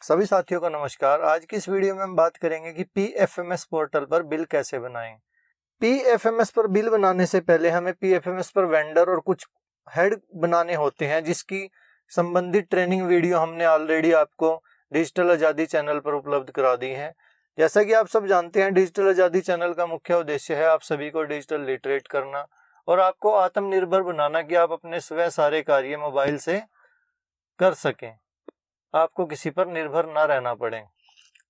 सभी साथियों को नमस्कार। आज की इस वीडियो में हम बात करेंगे कि पीएफएमएस पोर्टल पर बिल कैसे बनाएं। पीएफएमएस पर बिल बनाने से पहले हमें पीएफएमएस पर वेंडर और कुछ हेड बनाने होते हैं, जिसकी संबंधित ट्रेनिंग वीडियो हमने ऑलरेडी आपको डिजिटल आज़ादी चैनल पर उपलब्ध करा दी है। जैसा कि आप सब जानते हैं, डिजिटल आज़ादी चैनल का मुख्य उद्देश्य है आप सभी को डिजिटल लिटरेट करना और आपको आत्मनिर्भर बनाना कि आप अपने स्वयं सारे कार्य मोबाइल से कर सकें, आपको किसी पर निर्भर ना रहना पड़े।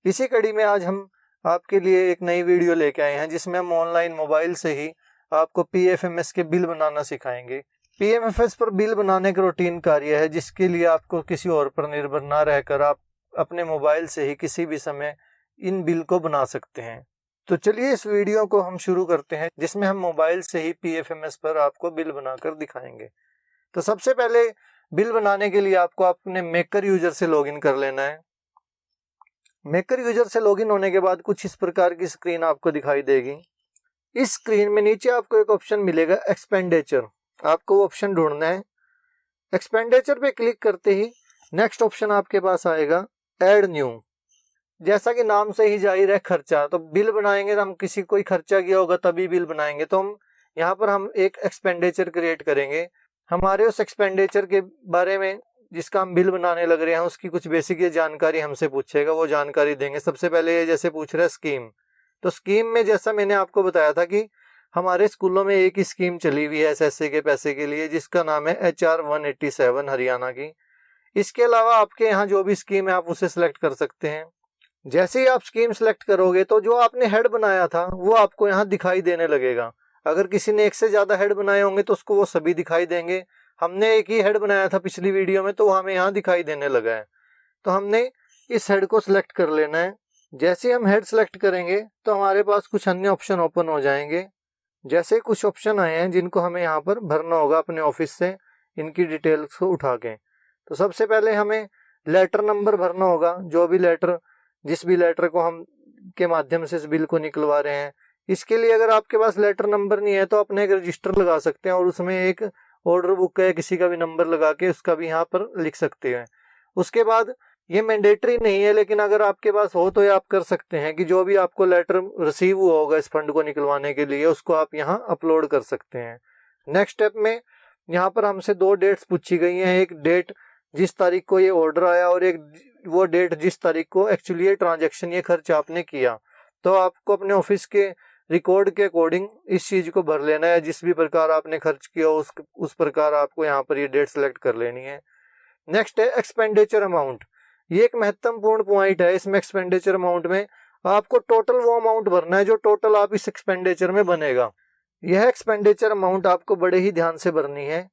इसी कड़ी में आज हम आपके लिए एक नई वीडियो लेके आए हैं, जिसमें हम ऑनलाइन मोबाइल से ही आपको पीएफएमएस के बिल बनाना सिखाएंगे। पीएफएमएस पर बिल बनाने का रूटीन कार्य है, जिसके लिए आपको किसी और पर निर्भर ना रहकर आप अपने मोबाइल से ही किसी भी समय इन बिल को बना सकते हैं। तो चलिए इस वीडियो को हम शुरू करते हैं, जिसमें हम मोबाइल से ही पीएफएमएस पर आपको बिल बनाकर दिखाएंगे। तो सबसे पहले बिल बनाने के लिए आपको अपने मेकर यूजर से लॉगिन कर लेना है। मेकर यूजर से लॉगिन होने के बाद कुछ इस प्रकार की स्क्रीन आपको दिखाई देगी। इस स्क्रीन में नीचे आपको एक ऑप्शन मिलेगा एक्सपेंडिचर, आपको वो ऑप्शन ढूंढना है। एक्सपेंडिचर पे क्लिक करते ही नेक्स्ट ऑप्शन आपके पास आएगा ऐड न्यू। जैसा कि नाम से ही जाहिर है खर्चा, तो बिल बनाएंगे तो हम किसी कोई खर्चा किया होगा तभी बिल बनाएंगे, तो हम यहाँ पर हम एक एक्सपेंडिचर क्रिएट करेंगे। हमारे उस एक्सपेंडिचर के बारे में जिसका हम बिल बनाने लग रहे हैं उसकी कुछ बेसिक ये जानकारी हमसे पूछेगा, वो जानकारी देंगे। सबसे पहले ये जैसे पूछ रहा है स्कीम, तो स्कीम में जैसा मैंने आपको बताया था कि हमारे स्कूलों में एक ही स्कीम चली हुई है एसएससी के पैसे के लिए, जिसका नाम है HR 187 हरियाणा की। इसके अलावा आपके यहाँ जो भी स्कीम है आप उसे सिलेक्ट कर सकते हैं। जैसे ही आप स्कीम सिलेक्ट करोगे तो जो आपने हेड बनाया था वो आपको यहाँ दिखाई देने लगेगा। अगर किसी ने एक से ज्यादा हेड बनाए होंगे तो उसको वो सभी दिखाई देंगे। हमने एक ही हेड बनाया था पिछली वीडियो में, तो वो हमें यहाँ दिखाई देने लगा है। तो हमने इस हेड को सिलेक्ट कर लेना है। जैसे हम हेड सिलेक्ट करेंगे तो हमारे पास कुछ अन्य ऑप्शन ओपन हो जाएंगे। जैसे कुछ ऑप्शन आए हैं जिनको हमें यहाँ पर भरना होगा अपने ऑफिस से इनकी डिटेल्स को उठा के। तो सबसे पहले हमें लेटर नंबर भरना होगा, जो भी लेटर जिस भी लेटर को हम के माध्यम से इस बिल को निकलवा रहे हैं। इसके लिए अगर आपके पास लेटर नंबर नहीं है तो अपने एक रजिस्टर लगा सकते हैं और उसमें एक ऑर्डर बुक का या किसी का भी नंबर लगा के उसका भी यहाँ पर लिख सकते हैं। उसके बाद ये मैंडेटरी नहीं है, लेकिन अगर आपके पास हो तो ये आप कर सकते हैं कि जो भी आपको लेटर रिसीव हुआ होगा इस फंड को निकलवाने के लिए उसको आप यहाँ अपलोड कर सकते हैं। नेक्स्ट स्टेप में यहाँ पर हमसे 2 डेट्स पूछी गई हैं, एक डेट जिस तारीख को ये ऑर्डर आया और एक वो डेट जिस तारीख को एक्चुअली ये ट्रांजैक्शन ये खर्च आपने किया। तो आपको अपने ऑफिस के रिकॉर्ड के अकॉर्डिंग इस चीज को भर लेना है। जिस भी प्रकार आपने खर्च किया उस प्रकार आपको यहाँ पर ये डेट सेलेक्ट कर लेनी है। नेक्स्ट है एक्सपेंडिचर अमाउंट। ये एक महत्वपूर्ण पॉइंट है। इसमें एक्सपेंडिचर अमाउंट में आपको टोटल वो अमाउंट भरना है जो टोटल आप इस एक्सपेंडिचर में बनेगा। यह एक्सपेंडिचर अमाउंट आपको बड़े ही ध्यान से भरनी है,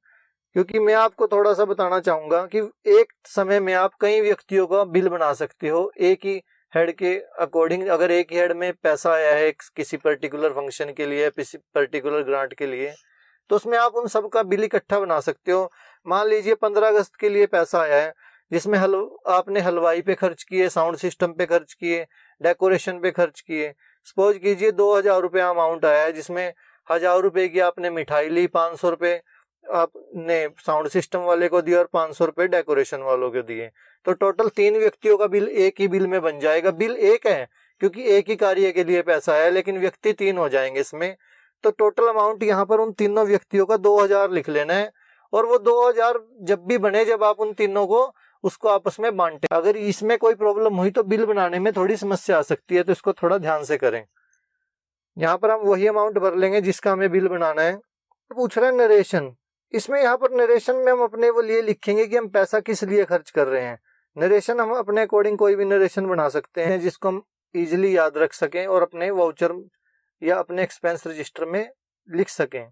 क्योंकि मैं आपको थोड़ा सा बताना चाहूंगा कि एक समय में आप कई व्यक्तियों का बिल बना सकते हो एक ही हेड के अकॉर्डिंग। अगर एक ही हेड में पैसा आया है किसी पर्टिकुलर फंक्शन के लिए, किसी पर्टिकुलर ग्रांट के लिए, तो उसमें आप उन सब का बिल इकट्ठा बना सकते हो। मान लीजिए 15 अगस्त के लिए पैसा आया है, जिसमें आपने हलवाई पे खर्च किए, साउंड सिस्टम पे खर्च किए, डेकोरेशन पे खर्च किए। सपोज कीजिए 2000 रुपया अमाउंट आया है, जिसमें 1000 रुपए की आपने मिठाई ली, 500 रुपए आपने साउंड सिस्टम वाले को दिया और 500 रुपए डेकोरेशन वालों को दिए। तो टोटल 3 व्यक्तियों का बिल एक ही बिल में बन जाएगा। बिल एक है क्योंकि एक ही कार्य के लिए पैसा है, लेकिन व्यक्ति 3 हो जाएंगे इसमें। तो टोटल अमाउंट यहाँ पर उन तीनों व्यक्तियों का 2000 लिख लेना है। और वो 2000 जब भी बने, जब आप उन तीनों को उसको आपस में बांटे। अगर इसमें कोई प्रॉब्लम हुई तो बिल बनाने में थोड़ी समस्या आ सकती है, तो इसको थोड़ा ध्यान से करें। यहाँ पर हम वही अमाउंट भर लेंगे जिसका हमें बिल बनाना है। पूछ रहे हैं नरेशन। इसमें यहाँ पर नरेशन में हम अपने वो लिए लिखेंगे कि हम पैसा किस लिए खर्च कर रहे हैं। नरेशन हम अपने अकॉर्डिंग कोई भी नरेशन बना सकते हैं जिसको हम इजीली याद रख सकें और अपने वाउचर या अपने एक्सपेंस रजिस्टर में लिख सकें।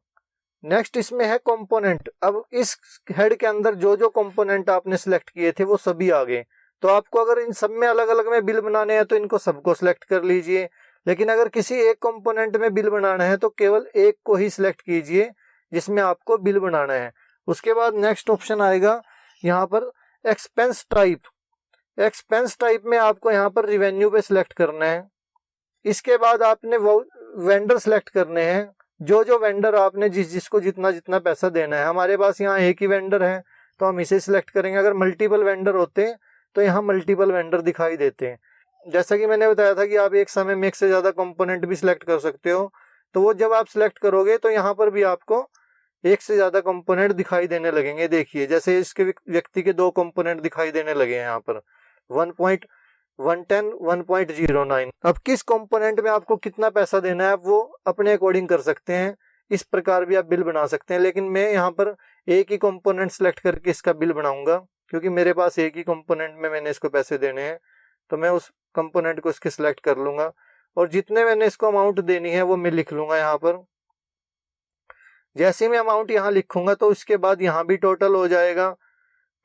नेक्स्ट इसमें है कंपोनेंट। अब इस हेड के अंदर जो जो कंपोनेंट आपने सिलेक्ट किए थे वो सभी आ गए। तो आपको अगर इन सब में अलग अलग में बिल बनाने हैं तो इनको सबको सिलेक्ट कर लीजिए, लेकिन अगर किसी एक कंपोनेंट में बिल बनाना है तो केवल एक को ही सिलेक्ट कीजिए जिसमें आपको बिल बनाना है। उसके बाद नेक्स्ट ऑप्शन आएगा यहाँ पर एक्सपेंस टाइप। एक्सपेंस टाइप में आपको यहाँ पर रिवेन्यू पे सिलेक्ट करना है। इसके बाद आपने वो वेंडर सिलेक्ट करने हैं, जो वेंडर आपने जिसको जितना जितना पैसा देना है। हमारे पास यहाँ एक ही वेंडर है तो हम इसे सिलेक्ट करेंगे। अगर मल्टीपल वेंडर होते तो यहाँ मल्टीपल वेंडर दिखाई देते हैं। जैसा कि मैंने बताया था कि आप एक समय में एक से ज़्यादा कंपोनेंट भी सिलेक्ट कर सकते हो, तो वो जब आप सिलेक्ट करोगे तो यहाँ पर भी आपको एक से ज़्यादा कंपोनेंट दिखाई देने लगेंगे। देखिए जैसे इसके व्यक्ति के 2 कंपोनेंट दिखाई देने लगे हैं यहाँ पर 1.110 1.09। अब किस कंपोनेंट में आपको कितना पैसा देना है आप वो अपने अकॉर्डिंग कर सकते हैं। इस प्रकार भी आप बिल बना सकते हैं, लेकिन मैं यहाँ पर एक ही कंपोनेंट सेलेक्ट करके इसका बिल बनाऊंगा, क्योंकि मेरे पास एक ही कंपोनेंट में मैंने इसको पैसे देने हैं। तो मैं उस कंपोनेंट को इसके सिलेक्ट कर लूंगा और जितने मैंने इसको अमाउंट देनी है वो मैं लिख लूंगा यहाँ पर। जैसे मैं अमाउंट यहाँ लिखूंगा तो इसके बाद यहाँ भी टोटल हो जाएगा,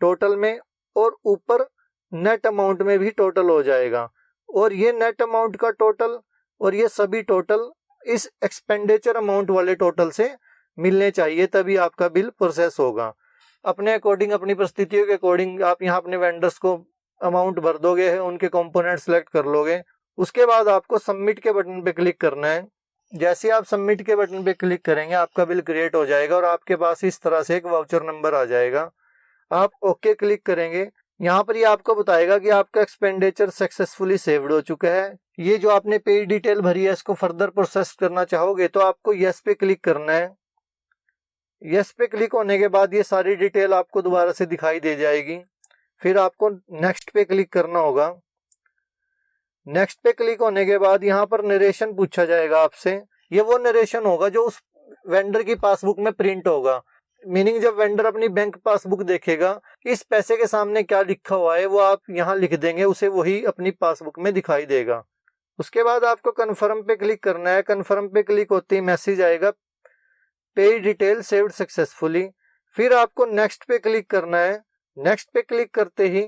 टोटल में, और ऊपर नेट अमाउंट में भी टोटल हो जाएगा। और ये नेट अमाउंट का टोटल और ये सभी टोटल इस एक्सपेंडिचर अमाउंट वाले टोटल से मिलने चाहिए, तभी आपका बिल प्रोसेस होगा। अपने अकॉर्डिंग, अपनी परिस्थितियों के अकॉर्डिंग आप यहाँ अपने वेंडर्स को अमाउंट भर दोगे, उनके कंपोनेंट सेलेक्ट कर लोगे। उसके बाद आपको सबमिट के बटन पे क्लिक करना है। जैसे आप सबमिट के बटन पे क्लिक करेंगे आपका बिल क्रिएट हो जाएगा और आपके पास इस तरह से एक वाउचर नंबर आ जाएगा। आप ओके क्लिक करेंगे, यहाँ पर ये आपको बताएगा कि आपका एक्सपेंडिचर सक्सेसफुली सेव्ड हो चुका है। ये जो आपने पे डिटेल भरी है इसको फर्दर प्रोसेस करना चाहोगे तो आपको यस पे क्लिक करना है। यस पे क्लिक होने के बाद ये सारी डिटेल आपको दोबारा से दिखाई दे जाएगी। फिर आपको नेक्स्ट पे क्लिक करना होगा। नेक्स्ट पे क्लिक होने के बाद यहाँ पर नरेशन पूछा जाएगा आपसे। ये वो नरेशन होगा जो उस वेंडर की पासबुक में प्रिंट होगा। मीनिंग जब वेंडर अपनी बैंक पासबुक देखेगा इस पैसे के सामने क्या लिखा हुआ है वो आप यहाँ लिख देंगे, उसे वही अपनी पासबुक में दिखाई देगा। उसके बाद आपको कन्फर्म पे क्लिक करना है। कन्फर्म पे क्लिक होते ही मैसेज आएगा पे डिटेल सेव्ड सक्सेसफुली। फिर आपको नेक्स्ट पे क्लिक करना है। नेक्स्ट पे क्लिक करते ही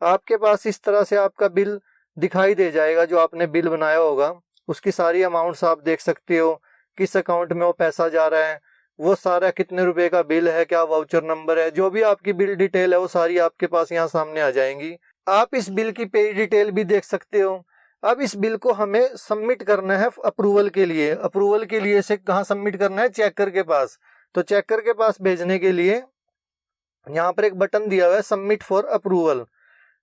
आपके पास इस तरह से आपका बिल दिखाई दे जाएगा। जो आपने बिल बनाया होगा उसकी सारी अमाउंट्स आप देख सकते हो, किस अकाउंट में वो पैसा जा रहा है, वो सारा कितने रुपए का बिल है, क्या वाउचर नंबर है, जो भी आपकी बिल डिटेल है वो सारी आपके पास यहाँ सामने आ जाएंगी। आप इस बिल की पे डिटेल भी देख सकते हो। अब इस बिल को हमें सबमिट करना है अप्रूवल के लिए। अप्रूवल के लिए से कहाँ सबमिट करना है? चेकर के पास। तो चेकर के पास भेजने के लिए यहाँ पर एक बटन दिया हुआ है सबमिट फॉर अप्रूवल,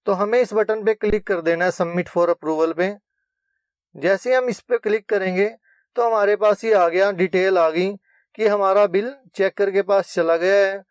तो हमें इस बटन पे क्लिक कर देना है सबमिट फॉर अप्रूवल पे। जैसे हम इस पे क्लिक करेंगे तो हमारे पास ये आ गया, डिटेल आ गई कि हमारा बिल चेकर के पास चला गया है,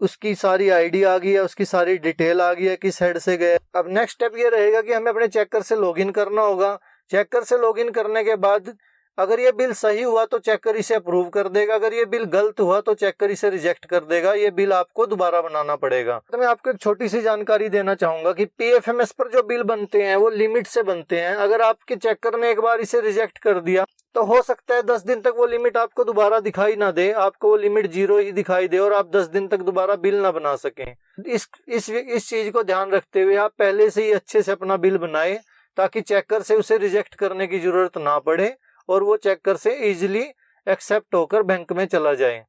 उसकी सारी आईडी आ गई है, उसकी सारी डिटेल आ गई है, किस हेड से गए। अब नेक्स्ट स्टेप ये रहेगा कि हमें अपने चेकर से लॉगिन करना होगा। चेकर से लॉगिन करने के बाद अगर ये बिल सही हुआ तो चेकर इसे अप्रूव कर देगा, अगर ये बिल गलत हुआ तो चेकर इसे रिजेक्ट कर देगा। ये बिल आपको दोबारा बनाना पड़ेगा। तो मैं आपको एक छोटी सी जानकारी देना चाहूंगा कि पीएफएमएस पर जो बिल बनते हैं वो लिमिट से बनते हैं। अगर आपके चेकर ने एक बार इसे रिजेक्ट कर दिया तो हो सकता है 10 दिन तक वो लिमिट आपको दोबारा दिखाई ना दे, आपको वो लिमिट 0 ही दिखाई दे और आप 10 दिन तक दोबारा बिल ना बना सकें। इस चीज को ध्यान रखते हुए आप पहले से ही अच्छे से अपना बिल बनाए ताकि चेकर से उसे रिजेक्ट करने की जरूरत ना पड़े और वो चेकर से इजीली एक्सेप्ट होकर बैंक में चला जाए।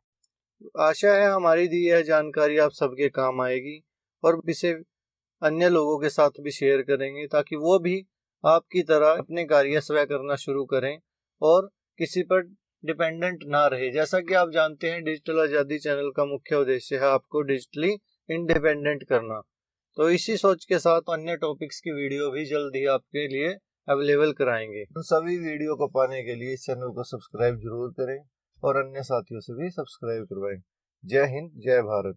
आशा है हमारी दी यह जानकारी आप सबके काम आएगी और इसे अन्य लोगों के साथ भी शेयर करेंगे ताकि वो भी आपकी तरह अपने कार्य स्वयं करना शुरू करें और किसी पर डिपेंडेंट ना रहे। जैसा कि आप जानते हैं डिजिटल आज़ादी चैनल का मुख्य उद्देश्य है आपको डिजिटली इंडिपेंडेंट करना। तो इसी सोच के साथ अन्य टॉपिक्स की वीडियो भी जल्द ही आपके लिए अवेलेबल कराएंगे। उन सभी वीडियो को पाने के लिए इस चैनल को सब्सक्राइब जरूर करें और अन्य साथियों से भी सब्सक्राइब करवाएं। जय हिंद, जय भारत।